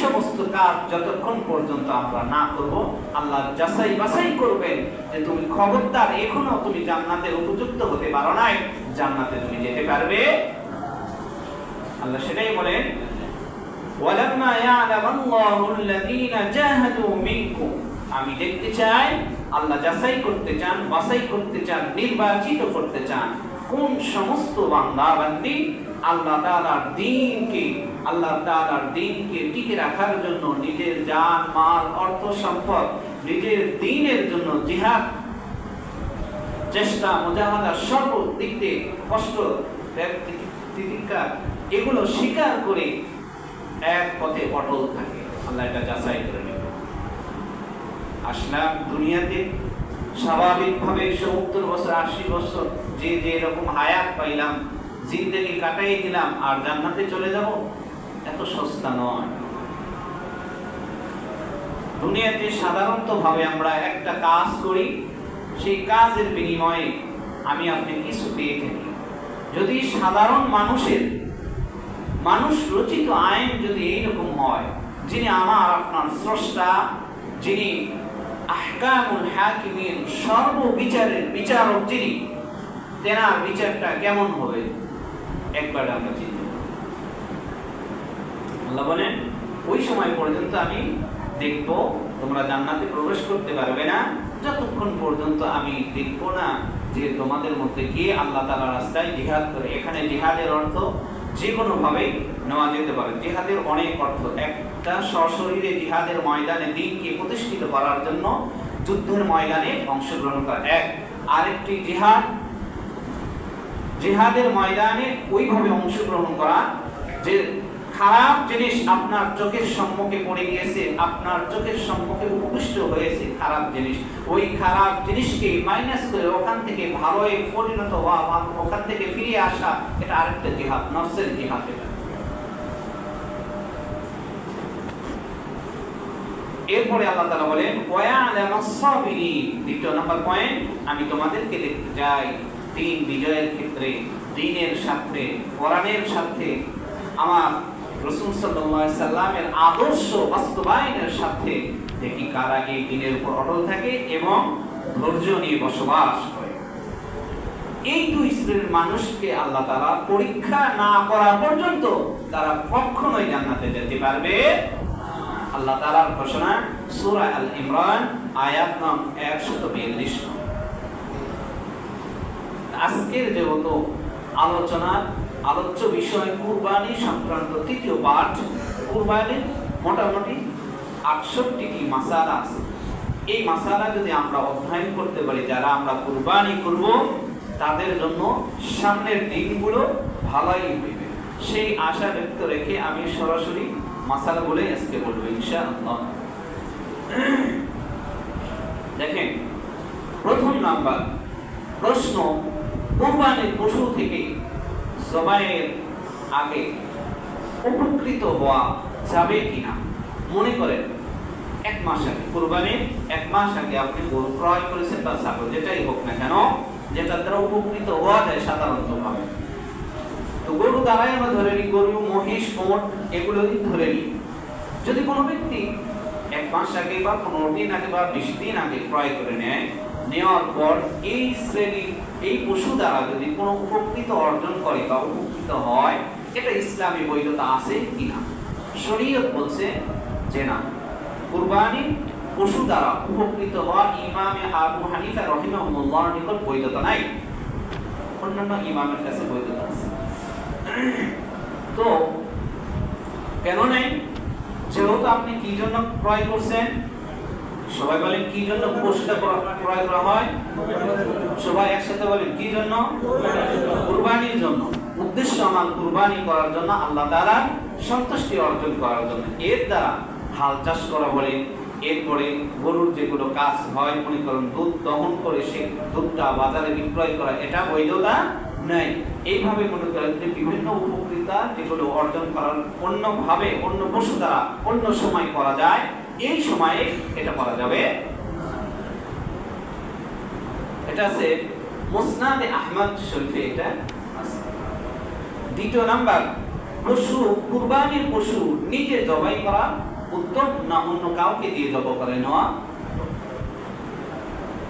সমস্ত কাজ যতক্ষণ পর্যন্ত আমরা না করব, আল্লাহ যাচাই বাছাই করবেন যে তুমি খবরদার এখনো তুমি জান্নাতের উপযুক্ত হতে পারো নাই, জান্নাতে তুমি যেতে পারবে। আল্লাহ সেটাই বলেন, ওয়ালাম্মা ইয়া'লামাল্লাহুল্লাযীনা জাহাদু মিনকুম, আমি দেখতে চাই, আল্লাহ যাচাই করতে চান, বাছাই করতে চান, নির্বাচিত করতে চান কোন সমস্ত বান্দা বান্দি আল্লাহ তাআলার দ্বীনকে টিকে রাখার জন্য নিজের জান মাল অর্থ সম্পদ নিজের দ্বীনের জন্য জিহাদ চেষ্টা মুজাহাদা সর্বদিক থেকে কষ্ট তিতিক্ষা এগুলো স্বীকার করে এক পথে অটল থাকে। আল্লাহ এটা যাচাই করে নেবেন। আসলাম দুনিয়াতে স্বাভাবিকভাবে 70 বছর 80 বছর যে এরকম হায়াত পাইলাম, জিন্দেগি কাটাই দিলাম আর জান্নাতে চলে যাব, এত সস্তা নয়। দুনিয়াতে সাধারণত ভাবে আমরা একটা কাজ করি, সেই কাজের বিনিময়ে আমি আপনি কিছু পেয়ে থাকি। যদি সাধারণ মানুষ রচিত আইন যদি এইরকম হয়, যিনি আমার আপনার স্রষ্টা, যিনি আহকামুল হাকিমিন সর্ববিচারের বিচারক, যিনি, তেনার বিচারটা কেমন হবে একবার আমরা চিন্তা করি। আল্লাহ বলেন, ওই সময় পর্যন্ত আমি দেখব তোমরা জান্নাতে প্রবেশ করতে পারবে না যতক্ষণ পর্যন্ত আমি দেখব না যে তোমাদের মধ্যে গিয়ে আল্লাহ তাআলার রাস্তায় জিহাদ করে। এখানে জিহাদের অর্থ যে কোনো ভাবে নেওয়া যেতে পারে। জিহাদের অনেক অর্থ। একটা সশরীরে জিহাদের ময়দানে দ্বীনকে প্রতিষ্ঠিত করার জন্য যুদ্ধের ময়দানে অংশগ্রহণ করা এক, আরেকটি জিহাদের ময়দানে ওইভাবে অংশগ্রহণ করা যে খারাপ জিনিস আপনার চোখের সম্মুখে পড়ে গিয়েছে, আপনার চোখের সম্মুখে উপবিষ্ট হয়েছে খারাপ জিনিস, ওই খারাপ জিনিসকে মাইনাস করে ওখান থেকে ভালোয় পরিণত হওয়া, ওখান থেকে ফিরে আসা, এটা আরেকটা জিহাদ, নফসের জিহাদ। এরপরে আল্লাহ তাআলা বলেন, ওয়া'লামাস সাবিরিন, দ্বিতীয় নাম্বার পয়েন্ট, আমি তোমাদেরকে দেখতে চাই তিন বিজয়ের ক্ষেত্রে, দ্বীনের সাথে, কোরআনের সাথে, আমার রাসূল সাল্লাল্লাহু আলাইহি সাল্লামের আদর্শ বাস্তবায়নের সাথে দেখি কারা এই দ্বীনের উপর অটল থাকে এবং ধৈর্য নিয়ে বসবাস করে। এই দুই শ্রেণীর মানুষকে আল্লাহ তাআলা পরীক্ষা না করা পর্যন্ত তারা কখনোই জান্নাতে যেতে পারবে। আল্লাহ তাআলার ঘোষণা সূরা আল ইমরান আয়াত নং 142। আজকের যেহেতু আলোচ্য বিষয় কুরবানি সংক্রান্ত তৃতীয় পাঠ, কুরবানির মোটামুটি 68টি মাসালা আছে। এই মাসালা যদি আমরা অধ্যয়ন করতে পারি, যারা আমরা কুরবানি করব তাদের জন্য সামনের দিনগুলো ভালোই হইবে, সেই আশা ব্যক্ত রেখে আমি সরাসরি মাসালাগুলো আজকে বলবো ইনশাআল্লাহ। দেখেন, প্রথম নাম্বার প্রশ্ন, কুরবানির পশু থেকে জবাইয়ের আগে উপকৃত হওয়া যাবে কিনা? মনে করেন 1 মাস আগে, কুরবানির 1 মাস আগে আপনি গরু ক্রয় করেছেন বা ছাগল, যেটাই হোক না কেন, যেটা দ্বারা উপকৃত হওয়া যায় সাধারণত ভাবে। তো গরু দ্বারাই আমরা ধরে নিই, গরু, মহিষ, ওট এগুলোই ধরে নিই। যদি কোনো ব্যক্তি 1 মাস আগে বা 15 দিন আগে বা 20 দিন আগে ক্রয় করে নেওয়ার পর এই শ্রেণীর এই পশু দ্বারা যদি কোনো উপকৃত অর্জন করে বা উপকৃত হয়, এটা ইসলামী বৈধতা আছে কিনা? শরীয়ত বলছে যে না, কুরবানি পশু দ্বারা উপকৃত হওয়া ইমামে আবু হানিফা রাহিমাহুল্লাহর নিকট বৈধতা নাই, অন্যান্য ইমামের কাছে বৈধতা আছে। তো কেন নাই? যেহেতু আপনি কি জন্য ক্রয় করছেন, সবাই বলেন কি জন্য পশুটা ক্রয় করা হয়? সবাই একসাথে বলেন কি জন্য? কুরবানির জন্য। উদ্দেশ্য আমার কুরবানি করার জন্য, আল্লাহ তাআলার সন্তুষ্টি অর্জন করার জন্য। এর দ্বারা হাল চাষ করা বলে, এরপরে গরুর যেগুলো কাজ হয়, মনে করুন দুধ দহন করে সে দুধটা বাজারে বিক্রয় করা, এটা বৈধতা নাই। এইভাবে মনে করেন যে বিভিন্ন উপকৃতা যেগুলো অর্জন করার অন্যভাবে, অন্য পশু দ্বারা অন্য সময় করা যায়, এই সময়ে এটা করা যাবে। এটা আছে মুসনাদে আহমদ শরীফে, এটা আছে। দ্বিতীয় নাম্বার, পশু, কুরবানির পশু নিজে জবাই করা উত্তম, না অন্য কাউকে দিয়ে জব করে নেওয়া?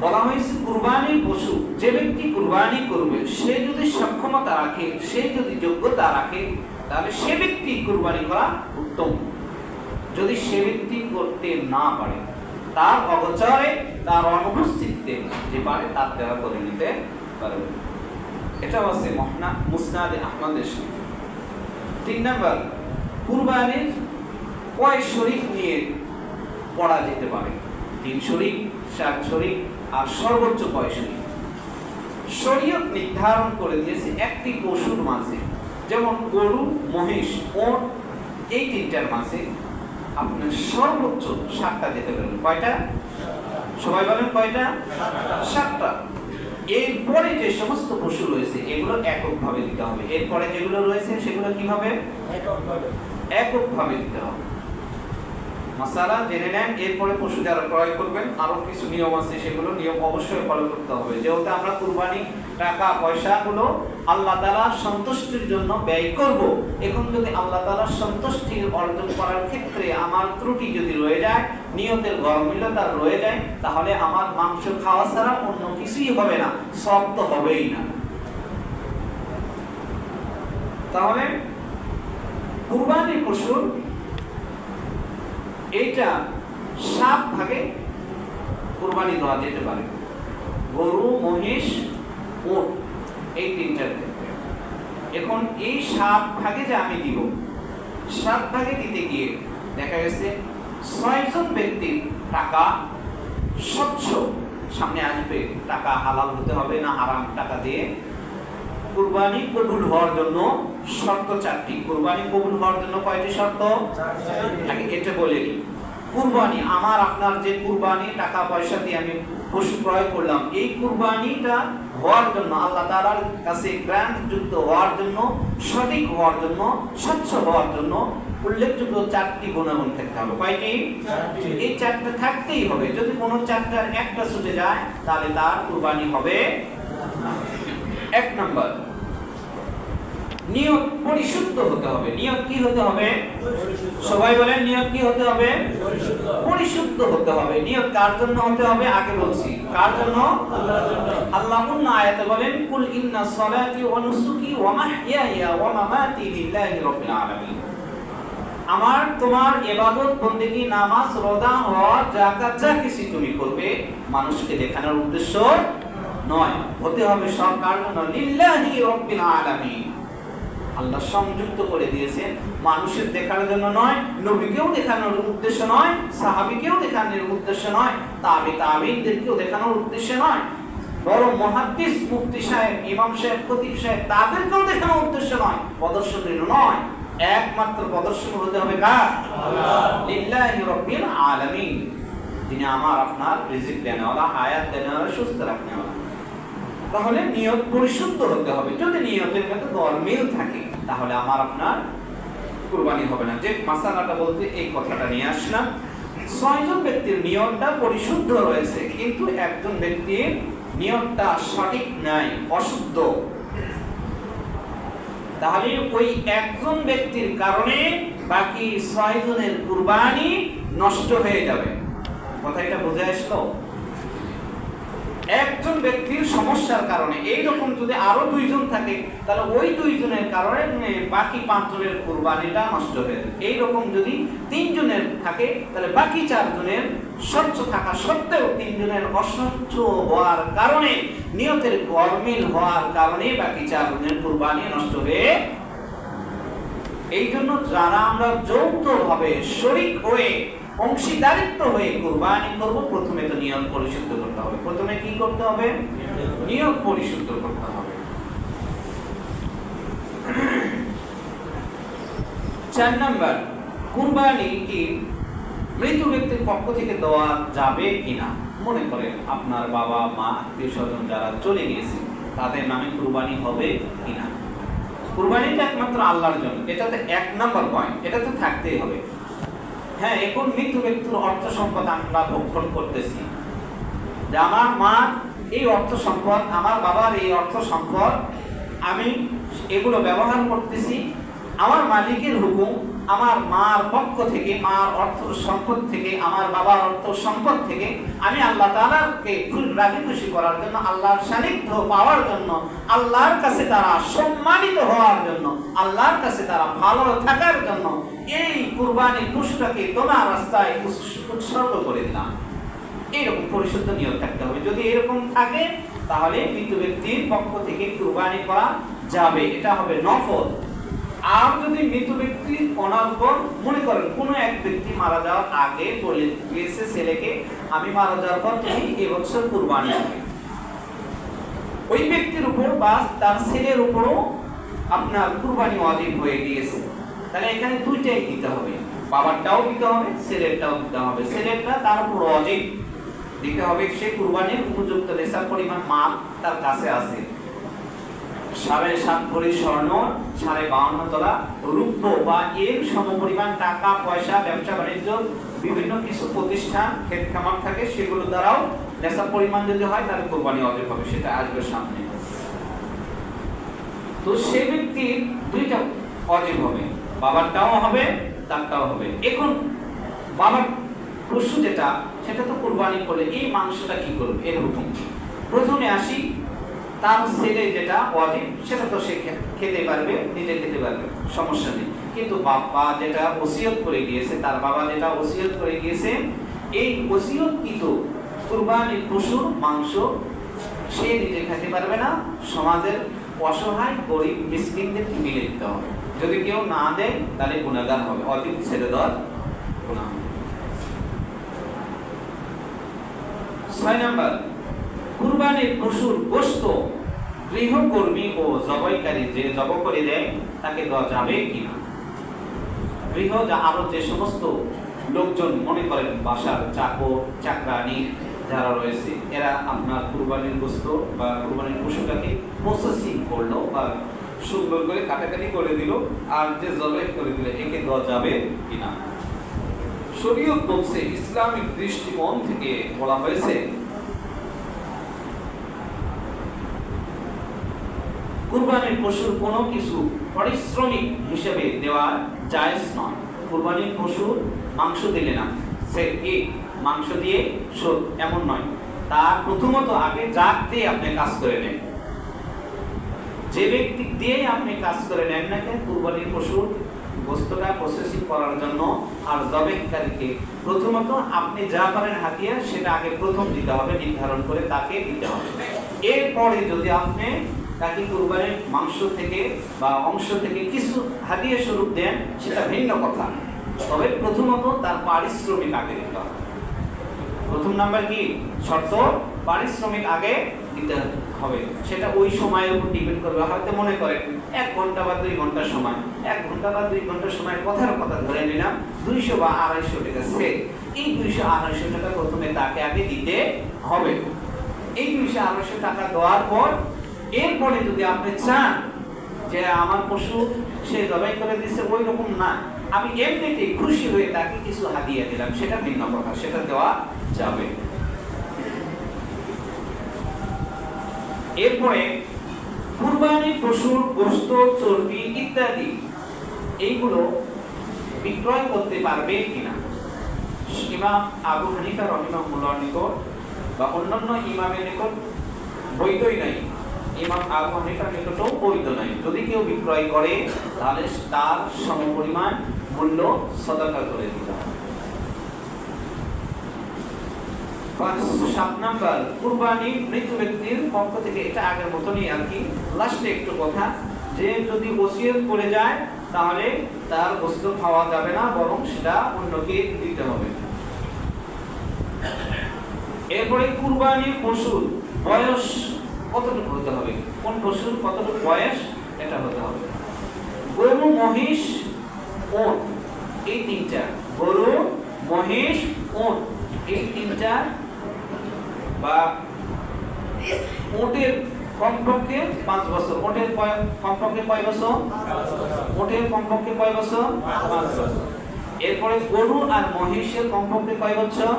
বলা হয়েছে কুরবানির পশু যে ব্যক্তি কুরবানি করবে সে যদি সক্ষমতা রাখে, সে যদি যোগ্যতা রাখে, তাহলে সে ব্যক্তি কুরবানি করা উত্তম। যদি সে ব্যক্তি করতে না পারে, তার অগোচরে, তার অনুপস্থিতিতে যে পারে তার দ্বারা করে নিতে পারবে। এটা হচ্ছে মুসনাদে আহমদের শরীফ। 3 নম্বর, কুরবানির কয় শরীক নিয়ে পড়া যেতে পারে? 3 শরীক, 7 শরীক, আর সর্বোচ্চ 5 শরীক। শরীয়ত নির্ধারণ করে দিয়েছে একটি পশুর মাঝে, যেমন গরু, মহিষ, ওট, এই 3টার মাঝে আপনার সর্বোচ্চ 7টা যেতে পারেন। কয়টা? সবাই বলেন কয়টা? 7টা। এরপরে যে সমস্ত পশু রয়েছে এগুলো এককভাবে দিতে হবে। এরপরে যেগুলো রয়েছে সেগুলো কিভাবে? এককভাবে দিতে হবে। মাসালা জেনে নেন। এরপরে পশু যারা ক্রয় করবেন আরো কিছু নিয়ম আছে, সেগুলো নিয়ম অবশ্যই ফলো করতে হবে। যেহেতু আমরা কুরবানি টাকা পয়সাগুলো আল্লাহ তাআলার সন্তুষ্টির জন্য ব্যয় করব, এখন যদি আল্লাহ তাআলার সন্তুষ্টি অর্জন করার ক্ষেত্রে আমার ত্রুটি যদি রয়ে যায়, নিয়তের গরমিলতা রয়ে যায়, তাহলে আমার মাংস খাওয়া ছাড়া অন্য কিছুই হবে না, সব তো হবেই না। তাহলে কুরবানির পশুর এইটা 7 ভাগে কুরবানি দেওয়া যেতে পারে। গরু, মহিষ, উট, এই 3টার ক্ষেত্রে। এখন এই 7 ভাগে যে আমি দিব, 7 ভাগে দিতে গিয়ে দেখা গেছে 6 জন ব্যক্তির টাকা স্বচ্ছ সামনে আসবে। টাকা হালাল হতে হবে না হারাম টাকা দিয়ে। কুরবানি কবুল হওয়ার জন্য শর্ত 4টি। কুরবানি কবুল হওয়ার জন্য কয়টি শর্ত? আগে এটা বলে নিই। কুরবানি আমার আপনার যে কুরবানি টাকা পয়সা দিয়ে আমি পশু ক্রয় করলাম, এই কুরবানিটা হওয়ার জন্য, আল্লাহ তাআলার কাছে গ্রহণযোগ্য হওয়ার জন্য, সঠিক হওয়ার জন্য, স্বচ্ছ হওয়ার জন্য উল্লেখযোগ্য 4টি গুণাগুণ থাকতে হবে। কয়টি? এই 4টা থাকতেই হবে। যদি কোনো 4টার একটা ছুটে যায় তাহলে তার কুরবানি হবে না। 1 নম্বর, নিয়ত পরিশুদ্ধ হতে হবে। নিয়ত কি হতে হবে? সবাই বলেন নিয়ত কি হতে হবে? পরিশুদ্ধ হতে হবে। নিয়ত কার জন্য হতে হবে? আগে বলছি কার জন্য? আল্লাহর জন্য। আল্লাহ অন্য আয়াতে বলেন, কুল ইন্না সলাতি ওয়া নুসুকি ওয়া মাহইয়ায়া ওয়া মামাতি লিল্লাহি রাব্বিল আলামিন। আমার তোমার ইবাদত, বন্দেগী, নামাজ, রোজা, হজ, যাকাত যা কিছু তুমি করবে মানুষকে দেখানোর উদ্দেশ্য নয়, হতে হবে সব কার জন্য? লিল্লাহি রাব্বিল আলামিন। আল্লাহ সংযুক্ত করে দিয়েছেন, মানুষের দেখার জন্য নয়, নবীকেও দেখানোর উদ্দেশ্য নয়, সাহাবীকেও দেখানোর উদ্দেশ্য নয়, তাবিঈনদেরকেও দেখানোর উদ্দেশ্য নয়, বরং মুহাদ্দিস, মুফতি সাহেব, ইমাম সাহেব, খতিব সাহেব তাদেরকেও দেখানোর উদ্দেশ্য নয়, প্রদর্শনীর নয়। একমাত্র প্রদর্শন হতে হবে কার? আল্লাহ। লিল্লাহি রাব্বিল আলামিন, যিনি আমার আপনার রিজিক দেনওয়ালা, হায়াত দেনওয়ালা, সুস্থ রাখনেওয়ালা। তাহলে নিয়ত পরিশুদ্ধ হতে হবে। যদি নিয়তের মধ্যে গরমিল থাকে তাহলে আমার আপনার কুরবানি হবে না। যে মাসালাটা বলতে এই কথাটা নিয়ে আসলাম। 6 জন ব্যক্তির নিয়তটা পরিশুদ্ধ রয়েছে, কিন্তু একজন ব্যক্তির নিয়তটা সঠিক নাই, অশুদ্ধ, তাহলে ওই একজন ব্যক্তির কারণে বাকি 6 জনের কুরবানি নষ্ট হয়ে যাবে। কথাটা বুঝে আসলো? একজন ব্যক্তির সমস্যার কারণে, এইরকম যদি আরো 2 জন থাকে তাহলে ওই 2 জনের কারণে বাকি 5 জনের কুরবানিটা নষ্ট হয়ে যাবে। এইরকম যদি 3 জনের থাকে তাহলে বাকি 4 জনের স্বচ্ছ থাকা সত্ত্বেও 3 জনের অস্বচ্ছ হওয়ার কারণে, নিয়তের গরমিল হওয়ার কারণে বাকি 4 জনের কুরবানি নষ্ট হয়ে। এই জন্য যারা আমরা যৌথভাবে শরীক হয়ে, অংশীদারিত্ব হয়ে কুরবানি করব, প্রথমে তো নিয়ত পরিশুদ্ধ করতে হবে। প্রথমে কি করতে হবে? নিয়ত পরিশুদ্ধ করতে হবে। 4 নম্বর, কুরবানি কি মৃত ব্যক্তির পক্ষ থেকে দেওয়া যাবে কিনা? মনে করেন আপনার বাবা, মা, আত্মীয় স্বজন যারা চলে গিয়েছে তাদের নামে কুরবানি হবে কিনা? কুরবানিটা একমাত্র আল্লাহর জন্য, এটা তো 1 নম্বর পয়েন্ট, এটা তো থাকতেই হবে। হ্যাঁ, এখন মৃত ব্যক্তির অর্থ সম্পদ আমরা ভক্ষণ করতেছি, যে আমার মা এই অর্থ সম্পদ, আমার বাবার এই অর্থ সম্পদ, আমি এগুলো ব্যবহার করতেছি, আমার মালিকের হুকুম আমার মার পক্ষ থেকে, মার অর্থ সম্পদ থেকে, আমার বাবার অর্থ সম্পদ থেকে আমি আল্লাহ তাআলাকে রাজি খুশি করার জন্য, আল্লাহর সান্নিধ্য পাওয়ার জন্য, আল্লাহর কাছে তারা সম্মানিত হওয়ার জন্য, আল্লাহর কাছে তারা ভালো থাকার জন্য এই কুরবানির পশুটাকে তোমার রাস্তায় উৎসর্গ করে দিলাম। এইরকম পরিশুদ্ধ নিয়ত থাকতে হবে। যদি এরকম থাকে তাহলে মৃত ব্যক্তির পক্ষ থেকে কুরবানি করা যাবে, এটা হবে নফল। আর যদি মৃত ব্যক্তি অনর্পণ, মনে করেন কোনো এক ব্যক্তি মারা যাওয়ার আগে বলে গিয়েছে ছেলেকে, আমি মারা যাওয়ার পর তুমি এবছর কুরবানি করবে, ওই ব্যক্তির উপর বা তার ছেলের উপরও আপনার কুরবানি ওয়াজিব হয়ে গিয়েছে, তাহলে এখানে দুইটাই দিতে হবে, বাবারটাও দিতে হবে, ছেলেরটাও দিতে হবে। ছেলেরটা তার উপর ওয়াজিব দিতে হবে, সে কুরবানির উপযুক্ত নেশার পরিমাণ মাল তার কাছে আছে। 7.5 ভরি স্বর্ণ, 52.5 তোলা রূপ্য বা এর সমপরিমাণ টাকা পয়সা, ব্যবসা বাণিজ্য, বিভিন্ন কিছু প্রতিষ্ঠান, ক্ষেত খামার থাকে, সেগুলো দ্বারাও নেশার পরিমাণ যদি হয় তাহলে কুরবানি ওয়াজিব হবে, সেটা আসবে সামনে। তো সেই ব্যক্তির দুইটা ওয়াজিব হবে, বাবারটাও হবে, তারটাও হবে। এখন বাবার পশু যেটা, সেটা তো কুরবানি করলে এই মাংসটা কি করবে এর হুকুম। প্রথমে আসি, তার ছেলে যেটা ওয়াজিব সেটা তো সে খেতে পারবে, নিজে খেতে পারবে, সমস্যা নেই। কিন্তু বাবা যেটা ওসিয়ত করে গিয়েছে, তার বাবা যেটা ওসিয়ত করে গিয়েছে, এই ওসিয়তকৃত কুরবানির পশুর মাংস সে নিজে খেতে পারবে না, সমাজের অসহায় গরিব মিসকিনদের মিলে দিতে হবে। যদি কেউ না দেয় তাহলে গুনাহগার হবে, ওয়াজিব ছেড়ে দেওয়ার গুনাহ। 6 নাম্বার, কুরবানির পশুর গোশত গৃহকর্মী ও জবাইকারী যে জবাই করে দেয় তাকে দেওয়া যাবে কিনা। গৃহ আরো যে সমস্ত লোকজন, মনে করেন বাসার চাকর চাকরানি যারা রয়েছে, এরা আপনার কুরবানির গোশত বা কুরবানির পশুটাকে প্রসেসিং করলো বা সুন্দর করে কাটাকাটি করে দিল, আর যে জবাই করে দিলে একে দেওয়া যাবে কিনা। শরীয়ত বলছে, ইসলামিক দৃষ্টিকোণ থেকে বলা হয়েছে, কুরবানির পশুর কোনো কিছু পারিশ্রমিক হিসেবে দেওয়া জায়েজ নয়। কুরবানির পশুর মাংস দিলে না, সে কি মাংস দিয়ে শোধ, এমন নয়। তার প্রথমত আগে জাত দিয়ে আপনি কাজ করে নেন, যে ব্যক্তি দিয়ে আপনি কাজ করে নেন না কেন, কুরবানির পশুর গোশতটা প্রসেসিং করার জন্য, আর জবাইকারীকে প্রথমত আপনি যা পারেন হাতিয়া সেটা আগে প্রথম দিতে হবে, নির্ধারণ করে তাকে দিতে হবে। এরপরে যদি আপনি তাকে কুরবানির মাংস থেকে বা অংশ থেকে কিছু হাদিয়া স্বরূপ দেন সেটা ভিন্ন কথা, তবে প্রথমত তার পারিশ্রমিক আগে দিতে হবে। প্রথম নাম্বার কি শর্ত, পারিশ্রমিক আগে দিতে হবে। সেটা ওই সময়ের উপর ডিপেন্ড করবে। হয়তো মনে করেন 1 ঘন্টা বা 2 ঘন্টা সময়, 1 ঘন্টা বা 2 ঘন্টা সময় কথার কথা ধরে নিলাম 200 বা 250 টাকা সে, এই 200-250 টাকা প্রথমে তাকে আগে দিতে হবে। এই 200-250 টাকা দেওয়ার পর এরপরে যদি আপনি চান যে আমার পশু সে জবাই করে দিচ্ছে ওই রকম না, আমি এমনিতে খুশি হয়ে তাকে কিছু হাদিয়া দিলাম, সেটা ভিন্ন কথা, সেটা দেওয়া যাবে। এরপরে কুরবানি পশুর গোশত, চর্বি ইত্যাদি এইগুলো বিক্রয় করতে পারবে কিনা। ইমাম আবু হানিফা রাহিমাহুল্লাহর নিকট বা অন্যান্য ইমামের নিকট বৈধই নাই, ইমাম আবু হানিফার নিকটও বৈধ নাই। যদি কেউ বিক্রয় করে তাহলে তার সমপরিমাণ মূল্য সাদাকা করে দিতে হবে। 7 নাম্বার, কুরবানি মৃত ব্যক্তির পক্ষ থেকে, এটা আগের মতনই আর কি, লাস্টে একটু কথা, যে যদি ওসিয়ত করে যায় তাহলে তার গোশত খাওয়া যাবে না, বরং সেটা অন্যকে দিতে হবে। এরপরে কুরবানির পশুর বয়স কতটুকু হতে হবে, কোন পশুর কতটুকু বয়স এটা হতে হবে। গরু, মহিষ, ওট, এই তিনটা, গরু, মহিষ, ওট, এই তিনটা, বা ওটের কমপক্ষে 5 বছর, ওটের কমপক্ষে কয় বছর, ওটের কমপক্ষে কয় বছর, 5 বছর। এরপরে গরু আর মহিষের কমপক্ষে কয় বছর,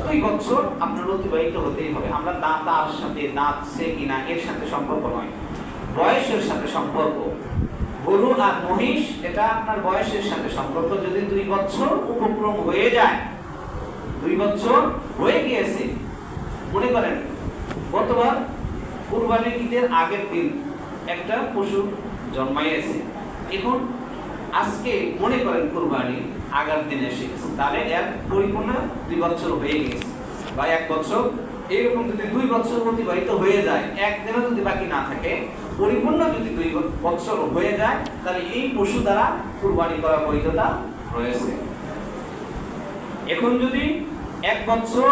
2 বছর আপনার অতিবাহিত হতেই হবে। আমরা দাঁতার সাথে, দাঁত সে কিনা এর সাথে সম্পর্ক নয়, বয়সের সাথে সম্পর্ক। গরু আর মহিষ এটা আপনার বয়সের সাথে সম্পর্ক। যদি 2 বছর উপক্রম হয়ে যায়, 2 বছর হয়ে গিয়েছে, মনে করেন গতবার কুরবানির ঈদের আগের দিন একটা পশু জন্মাইয়েছে, এখন আজকে মনে করেন কুরবানি আগের দিন এসে গেছে, তাহলে এর পরিপূর্ণ 2 বছর হয়ে গেছে বা 1 বছর। এইরকম যদি 2 বছর অতিবাহিত হয়ে যায়, একদিনও যদি বাকি না থাকে, পরিপূর্ণ যদি 2 বছর হয়ে যায়, তাহলে এই পশু দ্বারা কুরবানি করার বৈধতা রয়েছে। এখন যদি 1 বছর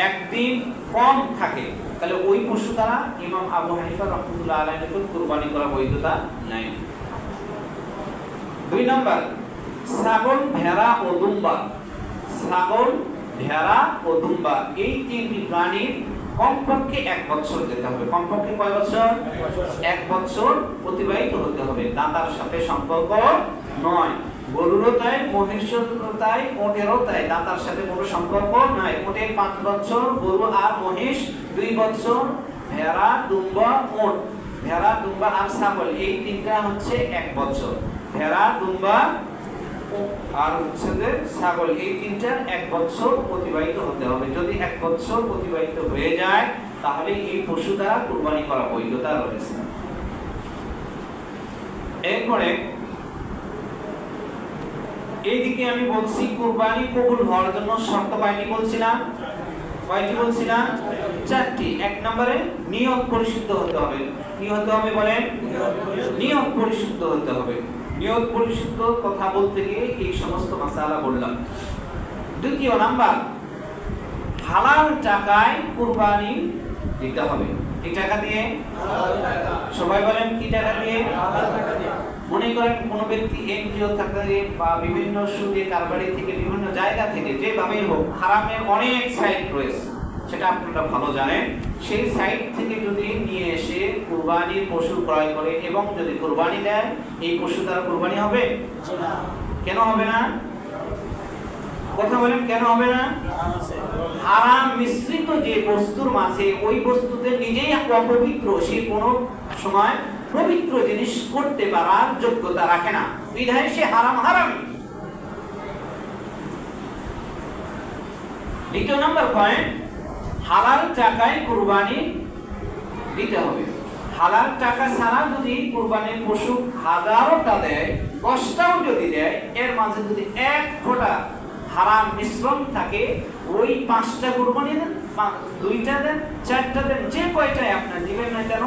1 দিন কম থাকে, তাহলে ওই পশু দ্বারা ইমাম আবু হানিফা রাহমাতুল্লাহ আলাইহির নিকট কুরবানি করার বৈধতা নাই। 2 নাম্বার, ছাগল, ভেড়া ও দুম্বা। ছাগল, ভেড়া ও দুম্বা এই 3টি প্রাণীর কমপক্ষে 1 বছর যেতে হবে। কমপক্ষে কয় বছর? 1 বছর অতিবাহিত হতে হবে। দাতার সাথে সম্পর্ক নয়। গরুরও তাই, মহিষেরও তাই, ওটেরও তাই, দাতার সাথে কোনো সম্পর্ক নাই। ওটে 5 বছর, গরু আর মহিষ 2 বছর, ভেড়া, দুম্বা, ওট, ভেড়া, দুম্বা আর ছাগল এই 3টা হচ্ছে 1 বছর। ভেড়া, দুম্বা আর হচ্ছে যে ছাগল এই 3টার 1 বছর অতিবাহিত হতে হবে। যদি 1 বছর অতিবাহিত হয়ে যায়, তাহলে এই পশু দ্বারা কুরবানি করা বৈধতা রয়েছে। এরপরে এইদিকে আমি বলছি কুরবানি কবুল হওয়ার জন্য শর্ত কয়টি বলছিলাম? 4টি। 1 নম্বরে নিয়ত পরিশুদ্ধ হতে হবে। কি হতে হবে বলেন? নিয়ত পরিশুদ্ধ হতে হবে। নিয়ত পরিশুদ্ধ কথা বলতে গিয়ে এই সমস্ত মাসালা বললাম। 2 নাম্বার, হালাল টাকায় কুরবানি দিতে হবে। কি টাকা দিয়ে? সবাই বলেন কি টাকা দিয়ে? মনে করেন কোন ব্যক্তি এনজিও থেকে বা বিভিন্ন সুদে কারবারি থেকে, বিভিন্ন জায়গা থেকে, যেভাবেই হোক, হারামের অনেক সাইট রয়েছে, সেটা আপনারা ভালো জানেন। সেই সাইট থেকে যদি নিয়ে এসে কুরবানির পশু ক্রয় করে এবং যদি কুরবানি দেয়, এই পশু দ্বারা কুরবানি হবে? কেন হবে না? কথা বলেন, কেন হবে না? হারাম মিশ্রিত যে বস্তুর মাঝে ওই বস্তুতে নিজেই অপবিত্র, সে কোনো সময় পবিত্র জিনিস করতে পারার যোগ্যতা রাখে না, বিধায় সে হারামি। 2 নম্বর পয়েন্ট, হালাল টাকায় কুরবানি দিতে হবে। হালাল টাকা ছাড়া যদি কুরবানির পশু 1000টা দেয়, 10টাও যদি দেয়, এর মাঝে যদি 1 ফোঁটা হারাম মিশ্রণ থাকে, ওই 5টা কুরবানি দেন, 2টা দেন, 4টা দেন, যে কয়টাই আপনার দিবেন না কেন,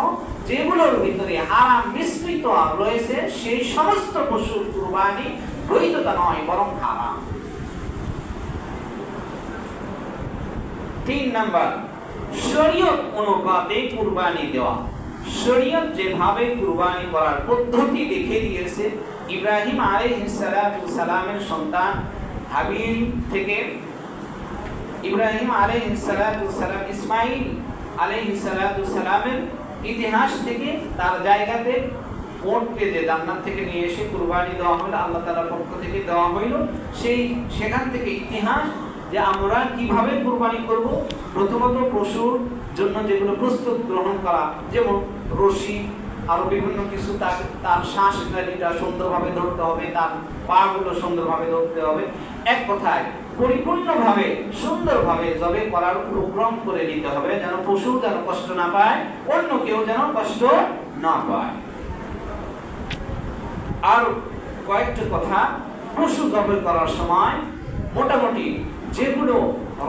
যেগুলোর ভিতরে হারাম মিশ্রিত রয়েছে, সেই সমস্ত পশুর কুরবানি বৈধতা নয়, বরং হারাম। 3 নাম্বার, শরীয়ত অনুপাতে কুরবানি দেওয়া। শরীয়ত যেভাবে কুরবানি করার পদ্ধতি দেখিয়ে দিয়েছে, ইব্রাহিম আলাইহিস সালামের সন্তান হাবিল থেকে ইব্রাহিম আলাইহিস সালাম ইসমাইল আলাইহিস সালামের ইতিহাস থেকে, তার জায়গাতে ওটকে যে জান্নাত থেকে নিয়ে এসে কুরবানি দেওয়া হলো, আল্লাহ তাআলার পক্ষ থেকে দেওয়া হইল, সেখান থেকে ইতিহাস যে আমরা কিভাবে কুরবানি করব। প্রথমত পশুর জন্য যেগুলো প্রস্তুত গ্রহণ করা, যেমন রশি, আরো বিভিন্ন কিছু, তার শ্বাস নালীটা সুন্দরভাবে ধরতে হবে, তার পা গুলো সুন্দরভাবে ধরতে হবে। এক কথায় পরিপূর্ণভাবে সুন্দরভাবে জবে করার উপক্রম করে নিতে হবে, যেন পশু যেন কষ্ট না পায়, অন্য কেউ যেন কষ্ট না পায়। আর কয়েকটা কথা, পশু জবে করার সময় মোটামুটি যেগুলো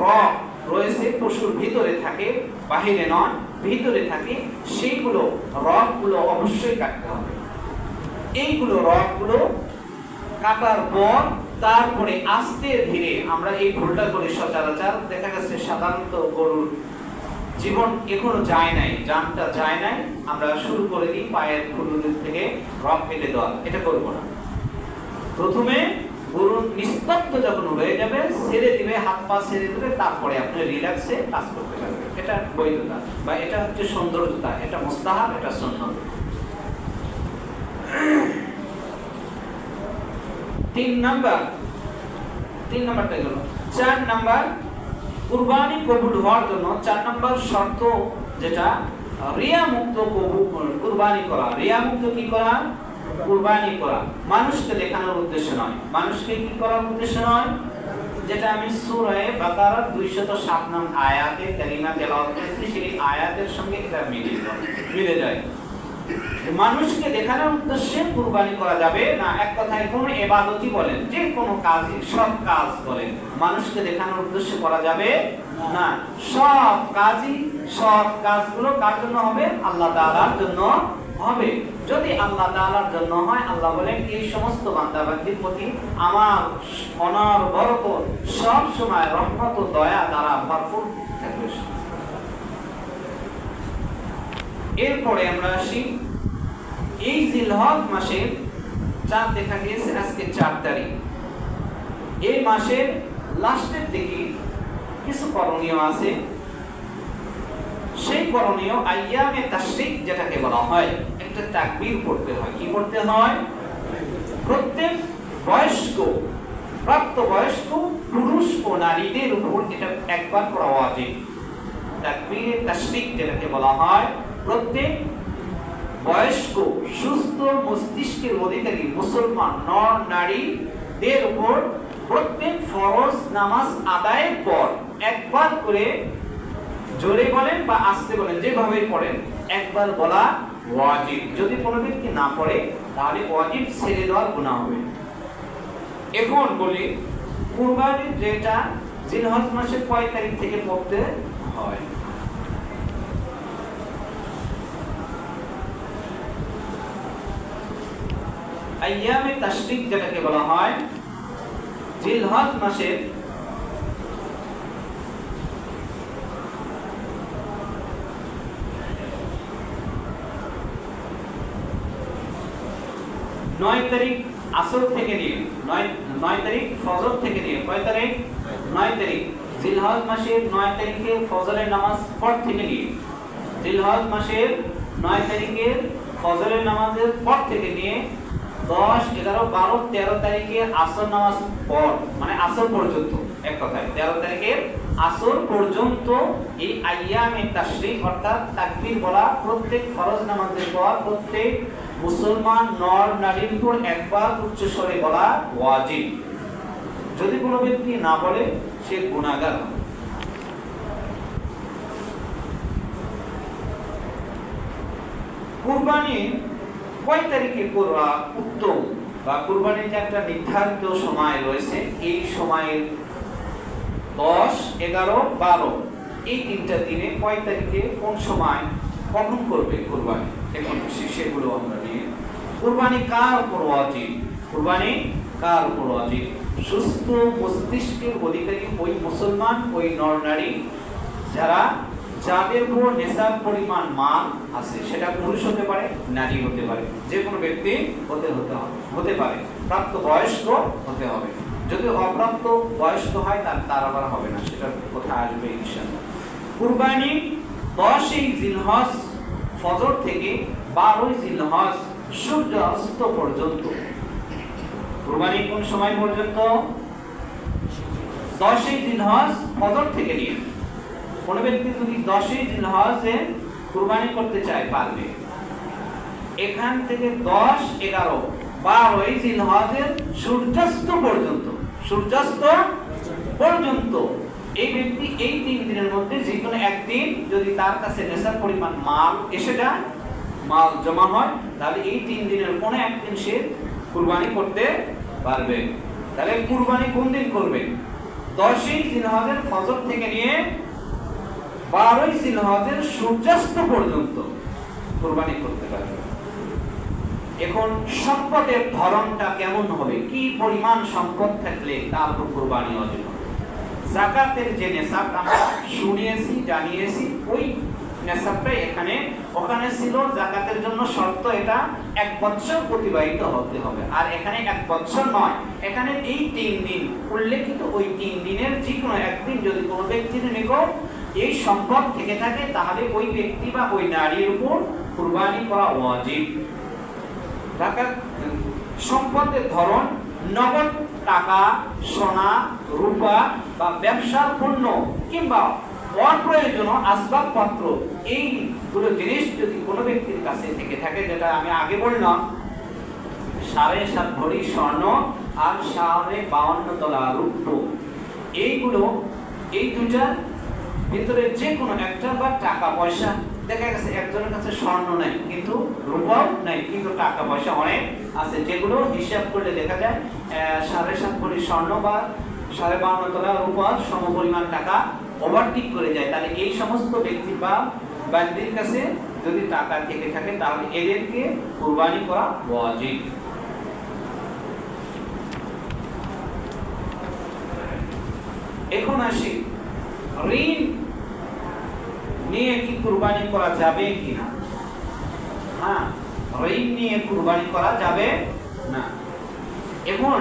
রগ রয়েছে পশুর ভিতরে থাকে, বাহিরে নয়, ভিতরে থাকে, সেইগুলো রগগুলো অবশ্যই কাটতে হবে। এইগুলো রগগুলো কাটার পর তারপরে আস্তে ধীরে, আমরা এই ভুলটা করি সচরাচর, দেখা গেছে সাধারণত গরুর জীবন এখনো যায় নাই, জানটা যায় নাই, আমরা শুরু করে দিই পায়ের খুরুদের থেকে রগ কেটে দেওয়া। এটা করব না। প্রথমে গরু নিস্তব্ধ যখন হয়ে যাবে, ছেড়ে দিবে, হাত পা ছেড়ে দিবে, তারপরে আপনি রিল্যাক্সে কাজ করতে পারবেন। এটা বৈধতা বা এটা হচ্ছে সৌন্দর্যতা, এটা মুস্তাহাব, এটা সুন্নাত। 3 নাম্বারটা গেল। 4 নাম্বার, কুরবানি কবুল হওয়ার জন্য 4 নাম্বার শর্ত যেটা, রিয়া মুক্ত কুরবানি করা। রিয়া মুক্ত কি করা? কুরবানি করা মানুষকে দেখানোর উদ্দেশ্য নয়, মানুষকে কি করার উদ্দেশ্য নয়, যেটা আমি সূরা বাকারা 207 নং আয়াতে কারিমা তেলাওয়াত করেছি, সেই আয়াতের সঙ্গে এটা মিলে যায়। মানুষকে দেখানোর উদ্দেশ্যে কুরবানি করা যাবে না। এক কথায় কোন ইবাদতই বলেন, যে কোনো কাজই, সব কাজ বলেন, মানুষকে দেখানোর উদ্দেশ্যে করা যাবে না। সব কাজই, সব কাজগুলো কার জন্য হবে? আল্লাহ তাআলার জন্য হবে। যদি আল্লাহ তাআলার জন্য হয়, আল্লাহ বলেন এই সমস্ত বান্দাবান্দির প্রতি আমার অনবরত সব সময় রহমত ও দয়া দ্বারা ভরপুর থাকবে। এরপরে আমরা আসি, এই জিলহজ মাসের চাঁদ দেখা গিয়েছে আজকে 4 তারিখ। এই মাসের লাস্টের দিকে কিছু করণীয় আছে। সেই করণীয় আইয়ামে তাশরিক যেটাকে বলা হয়, একটা তাকবীর পড়তে হয়। কি পড়তে হয়? প্রত্যেক বয়স্ক, প্রাপ্তবয়স্ক পুরুষ ও নারীদের উপর এটা একবার পড়া ওয়াজিব। তাকবীরে তাশরিক যেটাকে বলা হয়, প্রত্যেক বয়স্ক সুস্থ মস্তিষ্কের অধিকারী মুসলমান নর নারীদের উপর প্রত্যেক ফরজ নামাজ আদায়ের পর একবার করে, জোরে বলেন বা আস্তে বলেন, যেভাবে পড়েন, একবার বলা ওয়াজিব। যদি কোনো ব্যক্তি না পড়ে তাহলে ওয়াজিব ছেড়ে দেওয়ার গুনাহ হবে। এখন বলি, কুরবানি যেটা জিলহজ মাসের কয় তারিখ থেকে পড়তে হয়? আইয়ামে তাশরিক যেটাকে বলা হয়, জিলহজ মাসের 9 তারিখ আসর থেকে নিয়ে 9 তারিখ ফজর থেকে নিয়ে, কয় তারিখ? 9 তারিখ। জিলহজ মাসের 9 তারিখে ফজরের নামাজ পর থেকে নিয়ে, জিলহজ মাসের 9 তারিখের ফজরের নামাজের পর থেকে নিয়ে 10, 11, 12, 13 তারিখে আসর নামাজ পর, মানে আসর পর্যন্ত, এক কথায় 13 তারিখের আসর পর্যন্ত এই আইয়ামে তাশরিক অর্থাৎ তাকবীর বলা প্রত্যেক ফরজ নামাজের পর প্রত্যেক মুসলমান নর নারীর উপর একবার উচ্চ স্বরে বলা ওয়াজিব। যদি কোনো ব্যক্তি না বলে সে গুনাহগার। কুরবানি কয় তারিখে করা উত্তম, বা কুরবানির যে একটা নির্ধারিত সময় রয়েছে, এই সময়ের 10, 11, 12 এই 3টা দিনে কয় তারিখে কোন সময় কখন করবে কুরবানি, এখন সেগুলো আমরা নিয়ে। কুরবানি কার উপর ওয়াজিব? কুরবানি কার উপর ওয়াজিব? সুস্থ মস্তিষ্কের অধিকারী ওই মুসলমান, ওই নর নারী যারা, যাদের উপর নেশার পরিমাণ মাল আছে, সেটা পুরুষ হতে পারে, নারী হতে পারে, যে কোনো ব্যক্তি হতে পারে, প্রাপ্ত বয়স্ক হতে হবে। যদি অপ্রাপ্ত বয়স্ক হয় তার আবার হবে না, সেটা কথা আসবে ইনশাআল্লাহ। কুরবানি 10 জিলহজ ফজর থেকে 12 জিলহজ সূর্য অস্ত পর্যন্ত। কুরবানি কোন সময় পর্যন্ত? 10 জিলহজ ফজর থেকে নিয়ে। কোন ব্যক্তি যদি 10 জিলহজে কুরবানি করতে চায় পারবে। এখান থেকে 10, 11, 12 জিলহজের সূর্যাস্ত পর্যন্ত, সূর্যাস্ত পর্যন্ত এই ব্যক্তি এই 3 দিনের মধ্যে যে কোনো একদিন যদি তার কাছে নেশার পরিমাণ মাল এসে যায়, মাল জমা হয়, তাহলে এই 3 দিনের কোনো একদিন সে কুরবানি করতে পারবে। তাহলে কুরবানি কোন দিন করবে? 10 জিলহজের ফজর থেকে নিয়ে 12 জিলহজের সূর্যাস্ত পর্যন্ত কুরবানি করতে পারবে। এখন সম্পদের ধরনটা কেমন হবে, কি পরিমাণ সম্পদ থাকলে তার উপর কুরবানি ওয়াজিব হবে? যাকাতের যে নেশাব আমরা শুনিয়েছি, জানিয়েছি, ওই নেশাবটাই এখানে, ওখানে ছিল যাকাতের জন্য শর্ত এটা 1 বছর অতিবাহিত হতে হবে, আর এখানে 1 বছর নয়, এখানে এই 3 দিন উল্লেখিত, ওই 3 দিনের যে কোনো একদিন যদি কোনো ব্যক্তির নিকট এই সম্পদ থেকে থাকে, তাহলে ওই ব্যক্তি বা ওই নারীর উপর কুরবানি করা ওয়াজিব। যাকাত সম্পদের ধরন নগদ টাকা, সোনা, রূপা বা ব্যবসার পণ্য কিংবা অপ্রয়োজনীয় আসবাবপত্র, এইগুলো জিনিস যদি কোনো ব্যক্তির কাছে থেকে থাকে, যেটা আমি আগে বললাম 7.5 ভরি স্বর্ণ আর 52 তোলা রূপ। এইগুলো এই দুটার ভিতরে যে কোনো একটা বা টাকা পয়সা, দেখা গেছে একজনের কাছে স্বর্ণ নাই কিন্তু রূপাও নাই কিন্তু টাকা পয়সা অনেক আছে, যেগুলো হিসাব করলে দেখা যায় 7.5 ভরি স্বর্ণ বা 52 তোলা রূপার সমপরিমাণ টাকা ওভারটেক করে যায়, তাহলে এই সমস্ত ব্যক্তি বা ব্যক্তির কাছে যদি টাকা থেকে থাকে তাহলে এদেরকে কুরবানি করা ওয়াজিব। এখন আসি ঋণ নিয়ে কি কুরবানি করা যাবে কিনা। হ্যাঁ, ঋণ নিয়ে কুরবানি করা যাবে না। এখন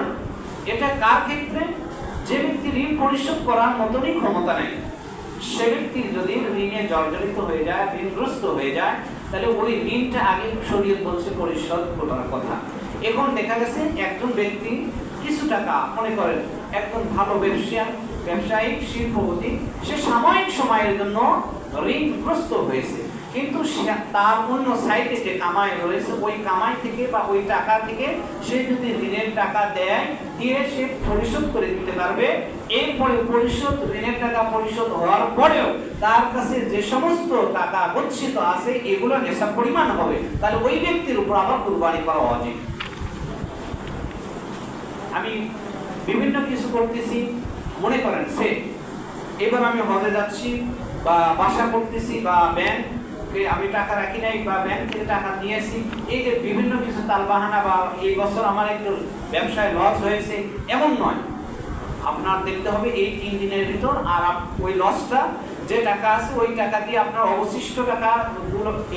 এটা কার ক্ষেত্রে? যে ব্যক্তি ঋণ পরিশোধ করার মতনই ক্ষমতা নেই, সে ব্যক্তি যদি ঋণে জর্জরিত হয়ে যায়, ঋণগ্রস্ত হয়ে যায়, তাহলে ওই ঋণটা আগে শরীয়ত বলছে পরিশোধ করার কথা। এখন দেখা গেছে একজন ব্যক্তি কিছু টাকা, মনে করেন একজন ভালো ব্যবসায়িক শিল্পপতি, সে সাময়িক সময়ের জন্য ঋণগ্রস্ত হয়েছে, কিন্তু তার অন্য সাইডে যে কামাই রয়েছে ওই কামাই থেকে বা ওই টাকা থেকে সে যদি ঋণের টাকা দিয়ে সে পরিশোধ করে দিতে পারবে, এরপরে ঋণের টাকা পরিশোধ হওয়ার পরেও তার কাছে যে সমস্ত টাকা গচ্ছিত আছে এগুলো নেশাব পরিমাণ হবে, তাহলে ওই ব্যক্তির উপর আবার কুরবানি করা উচিত। আমি বিভিন্ন কিছু করতেছি, মনে করেন এবার আমি হজে যাচ্ছি বা বাসা করতেছি বা ব্যাংকে আমি টাকা রাখি নাই বা ব্যাংক থেকে টাকা নিয়েছি, এই যে বিভিন্ন কিছু তালবাহানা বা এই বছর আমার একটু ব্যবসায় লস হয়েছে, এমন নয়। আপনার দেখতে হবে এই 3 দিনের ভিতর আর ওই লসটা যে টাকা আছে ওই টাকা দিয়ে আপনার অবশিষ্ট টাকা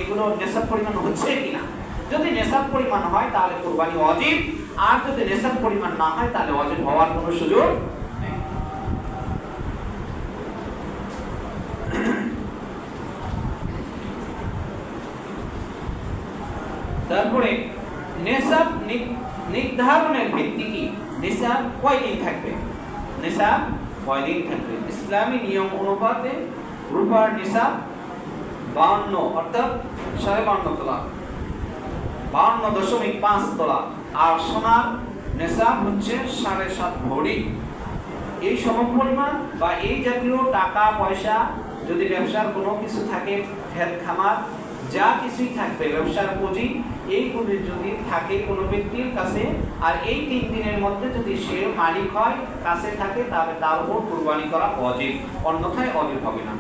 এগুলো নেশাব পরিমাণ হচ্ছে কিনা। যদি নেশাব পরিমাণ হয় তাহলে কুরবানি ওয়াজিব, আর যদি নেশাব পরিমাণ না হয় তাহলে ওয়াজিব হওয়ার কোনো সুযোগ নেই। তারপরে নেশাব নির্ধারণের ভিত্তি কি? নেশাব কয়দিন থাকবে? নেশাব কয়দিন থাকবে? ইসলামী নিয়ম অনুপাতে রূপার নেশাব 52 অর্থাৎ 52.5 তোলা, 52.5 তোলা, আর সোনার নেশাব হচ্ছে 7.5 ভরি। এই সমপরিমাণ বা এই জাতীয় টাকা পয়সা যদি ব্যবসার কোনো কিছু থাকে, ক্ষেত খামার যা কিছুই থাকবে, ব্যবসার পুঁজি, এইগুলি যদি থাকে কোনো ব্যক্তির কাছে আর এই 3 দিনের মধ্যে যদি সে মালিক হয়, কাছে থাকে, তাহলে তার উপর কুরবানি করা ওয়াজিব, অন্যথায় ওয়াজিব হবে না।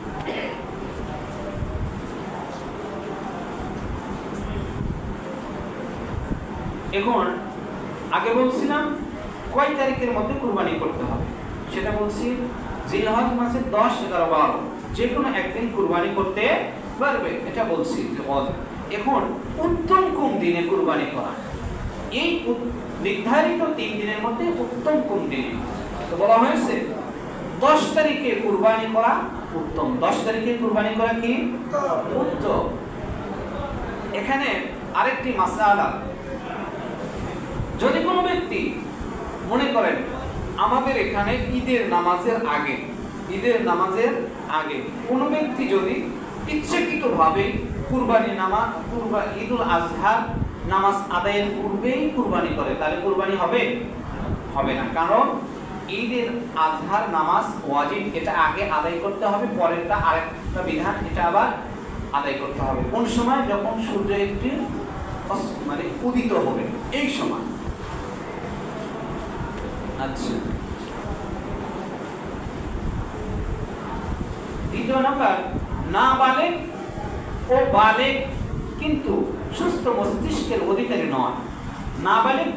এখন আগে বলছিলাম কয় তারিখের মধ্যে কুরবানি করতে হবে, সেটা বলছি জিলহজ মাসের 10, 11, 12 যে কোনো একদিন কুরবানি করতে পারবে, এটা বলছি। এখন উত্তম কোন দিনে কুরবানি করা? এই নির্ধারিত 3 দিনের মধ্যে উত্তম কোন দিনে? তো বলা হয়েছে 10 তারিখে কুরবানি করা উত্তম। 10 তারিখে কুরবানি করা কি উত্তম? এখানে আরেকটি মাসআলা, যদি কোনো ব্যক্তি মনে করেন আমাদের এখানে ঈদের নামাজের আগে কোনো ব্যক্তি যদি ইচ্ছাকৃতভাবে ঈদুল আজহার নামাজ আদায়ের পূর্বেই কুরবানি করে, তাহলে কুরবানি হবে না। কারণ ঈদের আজহার নামাজ ওয়াজিব, এটা আগে আদায় করতে হবে, পরেরটা আরেকটা বিধান, এটা আবার আদায় করতে হবে। কোন সময়? যখন সূর্য একটু মানে উদিত হবে, এই সময়। আচ্ছা, দ্বিতীয় নাম্বার, নাবালেগ ও বালেগ কিন্তু সুস্থ মস্তিষ্কের অধিকারী নয়। নাবালেগ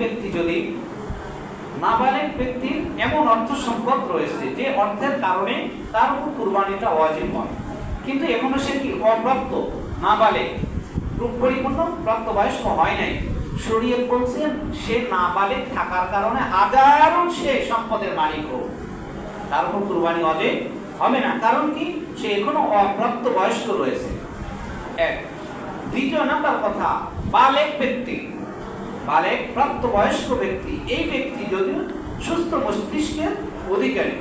ব্যক্তির এমন অর্থ সম্পদ রয়েছে যে অর্থের কারণে তার উপর কুরবানিটা ওয়াজিব হয়, কিন্তু এখনো সে কি অপ্রাপ্ত, নাবালেগ, পরিপূর্ণ প্রাপ্তবয়স্ক হয় নাই। শরীয়ত বলছেন সে নাবালেগ থাকার কারণে হাজারো সে সম্পদের মালিক হোক, তার উপর কুরবানি ওয়াজিব হবে না। কারণ কি? সে এখনো অপ্রাপ্তবয়স্ক রয়েছে। এক। দ্বিতীয় নাম্বার কথা, বালেগ প্রাপ্তবয়স্ক ব্যক্তি, এই ব্যক্তি যদি সুস্থ মস্তিষ্কের অধিকারী,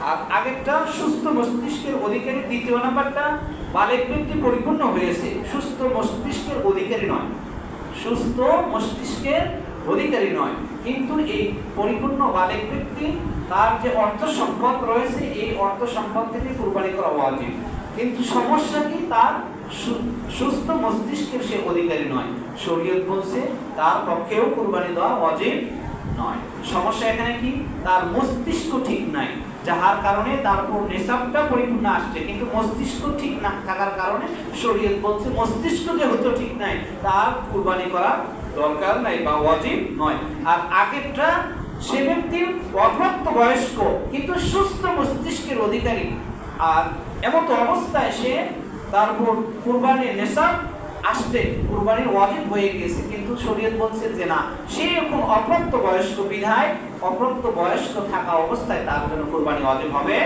আর আগেরটা সুস্থ মস্তিষ্কের অধিকারী, দ্বিতীয় নাম্বারটা বালেগ ব্যক্তি পরিপূর্ণ হয়েছে, সুস্থ মস্তিষ্কের অধিকারী নয়, সুস্থ মস্তিষ্কের অধিকারী নয়, কিন্তু এই পরিপূর্ণ বালেক ব্যক্তি তার যে অর্থ সম্পদ রয়েছে এই অর্থ সম্পদ থেকে কুরবানি করা ওয়াজিব। কিন্তু সমস্যা কি, তার সুস্থ মস্তিষ্কের সে অধিকারী নয়, শরীয়ত বলছে তার পক্ষেও কুরবানি দেওয়া ওয়াজিব নয়। সমস্যা এখানে কি, তার মস্তিষ্ক ঠিক নাই, যাহার কারণে তার উপর নিসাবটা পরিপূর্ণ আসছে, কিন্তু মস্তিষ্ক ঠিক না থাকার কারণে শরীয়ত বলছে মস্তিষ্ক যেহেতু ঠিক নাই তার কুরবানি করার দরকার নাই বা ওয়াজিব নয়। আর আগেরটা সে ব্যক্তি অপ্রাপ্ত বয়স্ক কিন্তু সুস্থ মস্তিষ্কের অধিকারী, আর এমত অবস্থায় সে তার উপর কুরবানির নিসাব আসতে কুরবানির ওয়াজিব হয়ে গেছে, কিন্তু শরীয়ত বলছে যে না, সে এখন অপ্রাপ্ত বয়স্ক বিধায় অপ্রাপ্ত বয়স্ক থাকা অবস্থায় তার জন্য কুরবানি ওয়াজিব হবে